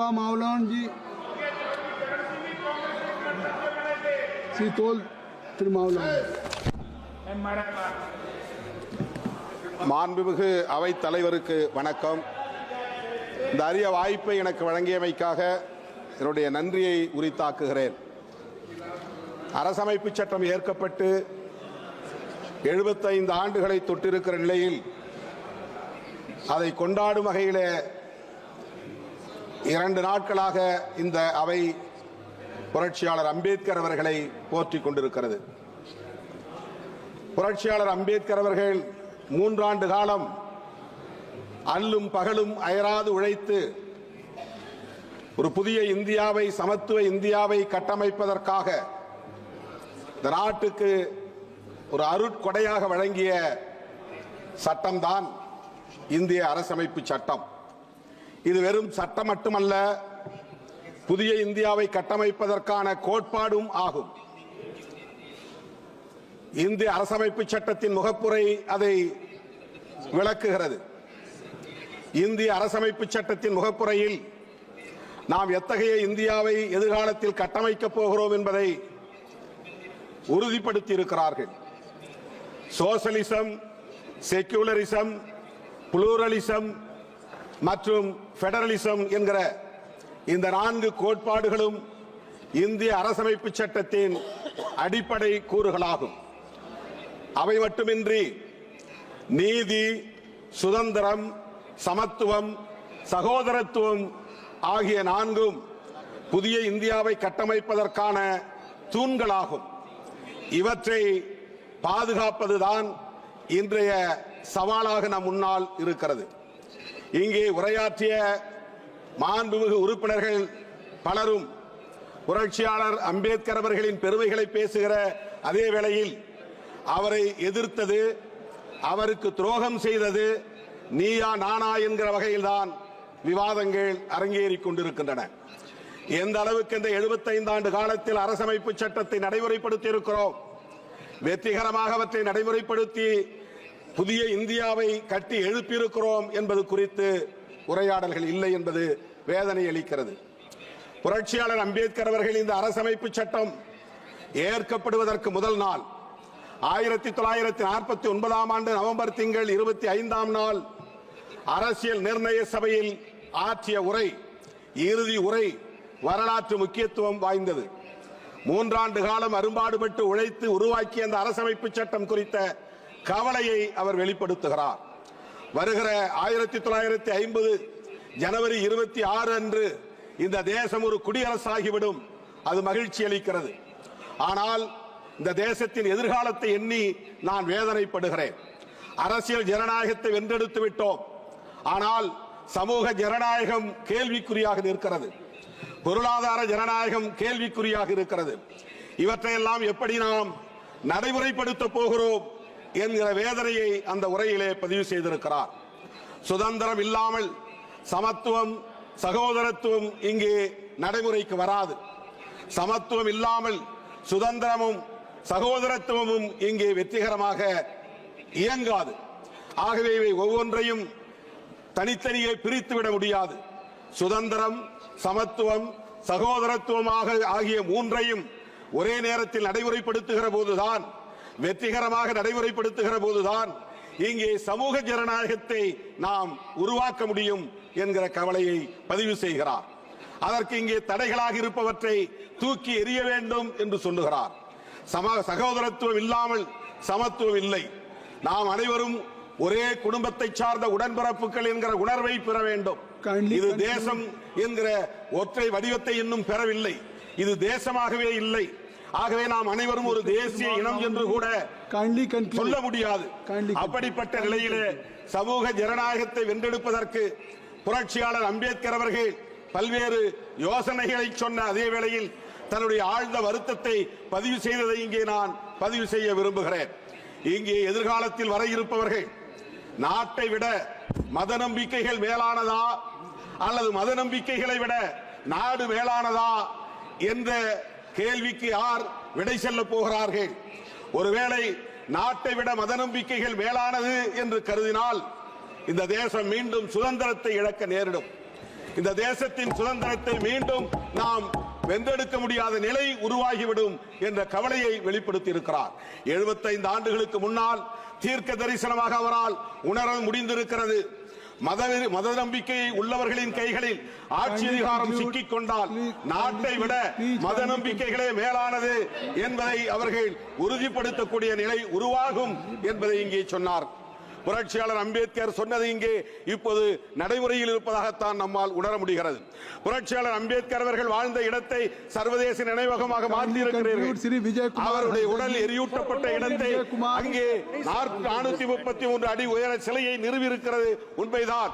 हुआ मावलान जी सीतोल மாண்புமிகு அவைத் தலைவருக்கு வணக்கம். இந்த அரிய வாய்ப்பை எனக்கு வழங்கியமைக்காக என்னுடைய நன்றியை உரித்தாக்குகிறேன். அரசமைப்பு சட்டம் ஏற்கப்பட்டு 75 ஆண்டுகளை தொட்டிருக்கிற நிலையில் அதை கொண்டாடும் வகையில் 2 நாட்களாக இந்த அவை புரட்சியாளர் அம்பேத்கர் அவர்களை போற்றிக் கொண்டிருக்கிறது. புரட்சியாளர் அம்பேத்கர் அவர்கள் 3 ஆண்டு காலம் அல்லும் பகலும் அயராது உழைத்து ஒரு புதிய இந்தியாவை, சமத்துவ இந்தியாவை கட்டமைப்பதற்காக இந்த நாட்டுக்கு ஒரு அருட்கொடையாக வழங்கிய சட்டம்தான் இந்திய அரசமைப்பு சட்டம். இது வெறும் சட்டம் மட்டுமல்ல, புதிய இந்தியாவை கட்டமைப்பதற்கான கோட்பாடும் ஆகும். இந்திய அரசமைப்பு சட்டத்தின் முகப்புரை அதை விளக்குகிறது. இந்திய அரசமைப்பு சட்டத்தின் முகப்புரையில் நாம் எத்தகைய இந்தியாவை எதிர்காலத்தில் கட்டமைக்கப் போகிறோம் என்பதை உறுதிப்படுத்தி இருக்கிறார்கள். சோசலிசம், செக்யூலரிசம், புளூரலிசம் மற்றும் பெடரலிசம் என்கிற இந்த 4 கோட்பாடுகளும் இந்திய அரசமைப்பு சட்டத்தின் அடிப்படை கூறுகளாகும். அவை மட்டுமின்றி நீதி, சுதந்திரம், சமத்துவம், சகோதரத்துவம் ஆகிய 4ம் புதிய இந்தியாவை கட்டமைப்பதற்கான தூண்களாகும். இவற்றை பாதுகாப்பதுதான் இன்றைய சவாலாக நம் முன்னால் இருக்கிறது. இங்கே உரையாற்றிய மாண்புமிகு உறுப்பினர்கள் பலரும் புரட்சியாளர் அம்பேத்கர் அவர்களின் பெருமைகளை பேசுகிற அதே வேளையில் அவரை எதிர்த்தது, அவருக்கு துரோகம் செய்தது நீயா நானா என்கிற வகையில்தான் விவாதங்கள் அரங்கேறிக் கொண்டிருக்கின்றன. எந்த அளவுக்கு இந்த 75 ஆண்டு காலத்தில் அரசமைப்பு சட்டத்தை நடைமுறைப்படுத்தி இருக்கிறோம், வெற்றிகரமாக அவற்றை நடைமுறைப்படுத்தி புதிய இந்தியாவை கட்டி எழுப்பியிருக்கிறோம் என்பது குறித்து உரையாடல்கள் இல்லை என்பது வேதனை அளிக்கிறது. புரட்சியாளர் அம்பேத்கர் அவர்கள் இந்த அரசமைப்பு சட்டம் ஏற்கப்படுவதற்கு முதல் நாள் 1949 ஆண்டு நவம்பர் திங்கள் 25ஆம் நாள் அரசியல் நிர்ணய சபையில் ஆற்றிய உரை, இறுதி உரை வரலாற்று முக்கியத்துவம் வாய்ந்தது. 3 ஆண்டு காலம் அரும்பாடுபட்டு உழைத்து உருவாக்கிய அந்த அரசமைப்பு சட்டம் குறித்த கவலையை அவர் வெளிப்படுத்துகிறார். வருகிற 1950 ஜனவரி 26 அன்று இந்த தேசம் ஒரு குடியரசாகிவிடும். அது மகிழ்ச்சி அளிக்கிறது. ஆனால் இந்த தேசத்தின் எதிர்காலத்தை எண்ணி நான் வேதனைப்படுகிறேன். அரசியல் ஜனநாயகத்தை வென்றெடுத்து விட்டோம், ஆனால் சமூக ஜனநாயகம் கேள்விக்குறியாக நிற்கிறது. பொருளாதார ஜனநாயகம் கேள்விக்குறியாக இருக்கிறது. இவற்றையெல்லாம் எப்படி நாம் நடைமுறைப்படுத்த போகிறோம் என்கிற வேதனையை அந்த உரையிலே பதிவு செய்திருக்கிறார். சுதந்திரம் இல்லாமல் சமத்துவம், சகோதரத்துவம் இங்கே நடைமுறைக்கு வராது. சமத்துவம் இல்லாமல் சுதந்திரமும் சகோதரத்துவமும் இங்கே வெற்றிகரமாக இயங்காது. ஆகவே இவை ஒவ்வொன்றையும் தனித்தனியே பிரித்துவிட முடியாது. சுதந்திரம், சமத்துவம், சகோதரத்துவமாக ஆகிய 3ஐயும் ஒரே நேரத்தில் நடைமுறைப்படுத்துகிற போதுதான், வெற்றிகரமாக நடைமுறைப்படுத்துகிற போதுதான் இங்கே சமூக ஜனநாயகத்தை நாம் உருவாக்க முடியும் என்கிற கவலையை பதிவு செய்கிறார். அதற்கு இங்கே தடைகளாக இருப்பவற்றை தூக்கி எறிய வேண்டும் என்று சொல்லுகிறார். சகோதரத்துவம் இல்லாமல் சமத்துவம் இல்லை. நாம் அனைவரும் ஒரே குடும்பத்தை சார்ந்த உடன்பிறப்புகள் என்கிற உணர்வை பெற வேண்டும். இது தேசம் என்கிற ஒற்றை வடிவத்தை இன்னும் பெறவில்லை. இது தேசமாகவே இல்லை. ஆகவே நாம் அனைவரும் ஒரு தேசிய இனம் என்று கூட சொல்ல முடியாது. அப்படிப்பட்ட நிலையிலே சமூக ஜனநாயகத்தை வென்றெடுப்பதற்கு புரட்சியாளர் அம்பேத்கர் அவர்கள் பல்வேறு யோசனைகளை சொன்ன அதே வேளையில் தன்னுடைய ஆழ்ந்த வருத்தத்தை பதிவு செய்ததை இங்கே நான் பதிவு செய்ய விரும்புகிறேன். இங்கே எதிர்காலத்தில் வர இருப்பவர்கள் நாட்டை விட மத நம்பிக்கைகள் மேலானதா அல்லது மத நம்பிக்கைகளை விட நாடு மேலானதா என்ற கேள்விக்கு யார் விடை செல்ல போகிறார்கள்? ஒருவேளை நாட்டை விட மத நம்பிக்கைகள் மேலானது என்று கருதினால் இந்த தேசம் மீண்டும் சுதந்திரத்தை இழக்க நேரிடும். இந்த தேசத்தின் சுதந்திரத்தை மீண்டும் நாம் வென்றெடுக்க முடியாத நிலை உருவாகிவிடும் என்ற கவலையை வெளிப்படுத்தி இருக்கிறார். 75 ஆண்டுகளுக்கு முன்னால் தீர்க்க தரிசனமாக அவரால் உணர முடிந்திருக்கிறது. மத நம்பிக்கை உள்ளவர்களின் கைகளில் ஆட்சி அதிகாரம் சிக்கிக் கொண்டால் நாட்டை விட மத நம்பிக்கைகளே மேலானது என்பதை அவர்கள் உறுதிப்படுத்தக்கூடிய நிலை உருவாகும் என்பதை இங்கே சொன்னார். புரட்சியாளர் அம்பேத்கர் சொன்னது இங்கே இப்போது நடைமுறையில் இருப்பதாகத்தான் நம்மால் உணர முடிகிறது. புரட்சியாளர் அம்பேத்கர் அவர்கள் வாழ்ந்த இடத்தை சர்வதேச நினைவகமாக மாற்றியிருக்கிறீர்கள். அவருடைய உடல் எரியூட்டப்பட்ட இடத்தை அங்கே 433 அடி உயர சிலையை நிறுவியிருக்கிறது உண்மைதான்.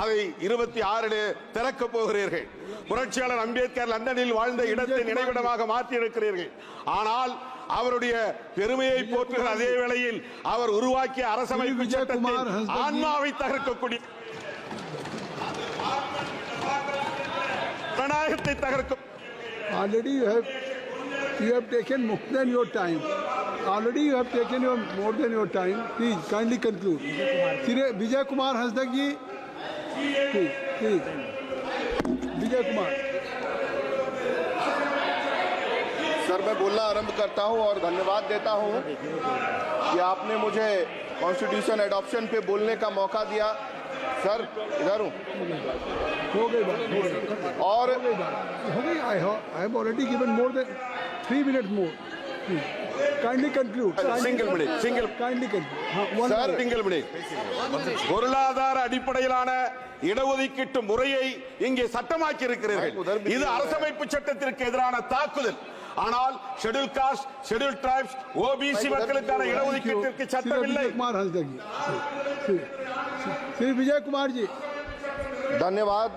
அதை 26 திறக்க போகிறீர்கள். புரட்சியாளர் அம்பேத்கர் லண்டனில் வாழ்ந்த இடத்தை நினைவிடமாக மாற்றியிருக்கிறீர்கள். ஆனால் அவருடைய பெருமையை போற்றுகிற அதே வேளையில் அவர் உருவாக்கிய அரசமைப்பு சட்டத்தின் ஆன்மாவை தகர்க்கக்கூடிய ஜனநாயகத்தை தகர்க்கும். Already you have taken more than your time. Already you have taken more than your time. Please kindly conclude. Vijay Kumar Hasdak ji, please. Vijay Kumar. Sir, मैं बोलना आरंभ करता हूं और धन्यवाद देता हूं कि आपने मुझे कॉन्स्टिट्यूशन एडॉप्शन पे बोलने का मौका दिया। सर, इधर हूं। हो गई बात। और हो गई। I have already given more than 3 minutes more. Kindly conclude. Single minute. Kindly conclude. Sir, single minute. பொருளாதார அடிப்படையிலான இடஒதுக்கீட்டு முறையை இங்கே சட்டமாக்கி இருக்கிறீர்கள். இது அரசமைப்பு சட்டத்திற்கு எதிரான தாக்குதல். ஆனால் schedule cost, schedule tribes, OBC மக்களுக்கான இடஒதுக்கீட்டிற்கு சட்டம் இல்லை. श्री विजय कुमार जी, धन्यवाद।